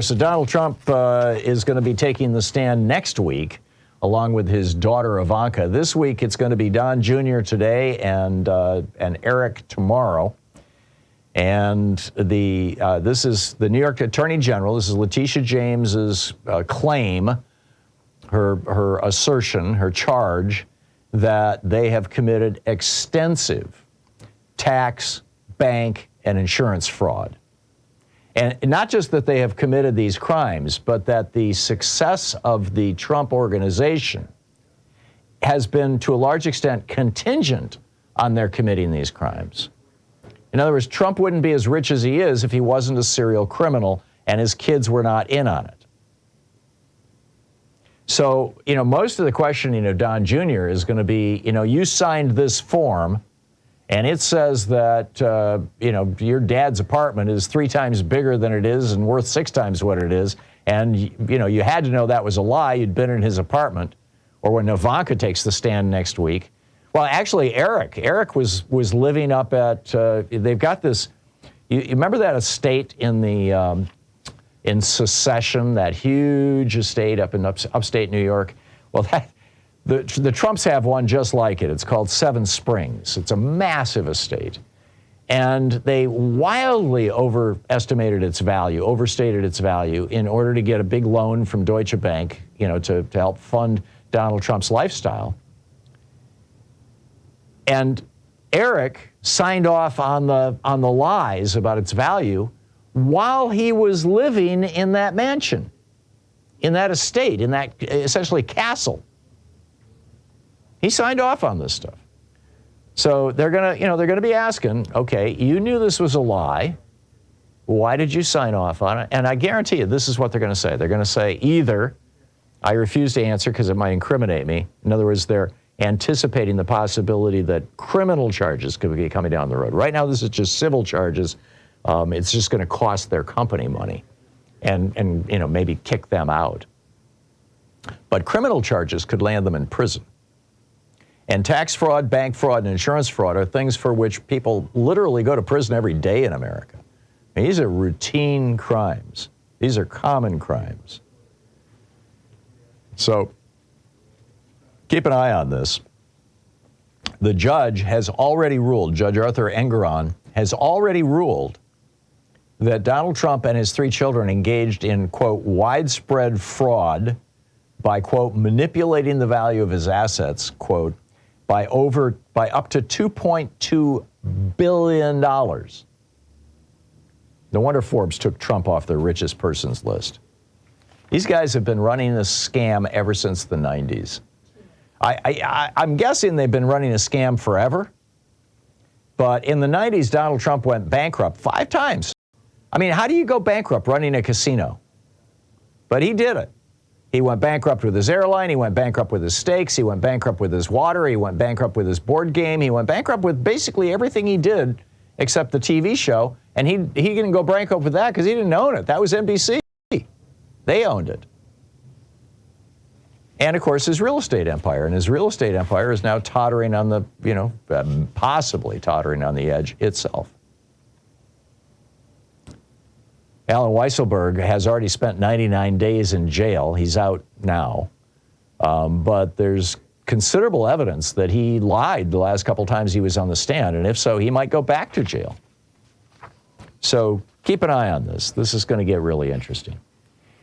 So Donald Trump is going to be taking the stand next week, along with his daughter Ivanka. This week it's going to be Don Jr. today and Eric tomorrow. And this is the New York Attorney General. This is Letitia James's claim, her assertion, her charge that they have committed extensive tax, bank, and insurance fraud. And not just that they have committed these crimes, but that the success of the Trump organization has been, to a large extent, contingent on their committing these crimes. In other words, Trump wouldn't be as rich as he is if he wasn't a serial criminal and his kids were not in on it. So, most of the questioning of Don Jr. is going to be, you signed this form, and it says that, your dad's apartment is 3 times bigger than it is and worth 6 times what it is. And, you had to know that was a lie. You'd been in his apartment. Or when Ivanka takes the stand next week. Well, actually, Eric was living up at, they've got this, you remember that estate in Secession, that huge estate up in upstate New York? Well, the Trumps have one just like it. It's called Seven Springs. It's a massive estate. And they wildly overstated its value in order to get a big loan from Deutsche Bank, to help fund Donald Trump's lifestyle. And Eric signed off on the lies about its value while he was living in that mansion, in that estate, in that essentially castle. He signed off on this stuff. So they're gonna be asking, okay, you knew this was a lie. Why did you sign off on it? And I guarantee you, this is what they're gonna say. They're gonna say either, I refuse to answer because it might incriminate me. In other words, they're anticipating the possibility that criminal charges could be coming down the road. Right now, this is just civil charges. It's just gonna cost their company money and maybe kick them out. But criminal charges could land them in prison. And tax fraud, bank fraud, and insurance fraud are things for which people literally go to prison every day in America. I mean, these are routine crimes. These are common crimes. So keep an eye on this. The judge has already ruled, Judge Arthur Engeron has already ruled that Donald Trump and his 3 children engaged in, quote, widespread fraud by, quote, manipulating the value of his assets, quote, by up to $2.2 billion. No wonder Forbes took Trump off their richest persons list. These guys have been running this scam ever since the 90s. I'm guessing they've been running a scam forever. But in the 90s, Donald Trump went bankrupt 5 times. I mean, how do you go bankrupt running a casino? But he did it. He went bankrupt with his airline, he went bankrupt with his steaks, he went bankrupt with his water, he went bankrupt with his board game, he went bankrupt with basically everything he did except the TV show, and he didn't go bankrupt with that because he didn't own it. That was NBC. They owned it. And of course his real estate empire, and his real estate empire is now tottering on the, possibly tottering on the edge itself. Alan Weisselberg has already spent 99 days in jail. He's out now. But there's considerable evidence that he lied the last couple times he was on the stand. And if so, he might go back to jail. So keep an eye on this. This is going to get really interesting.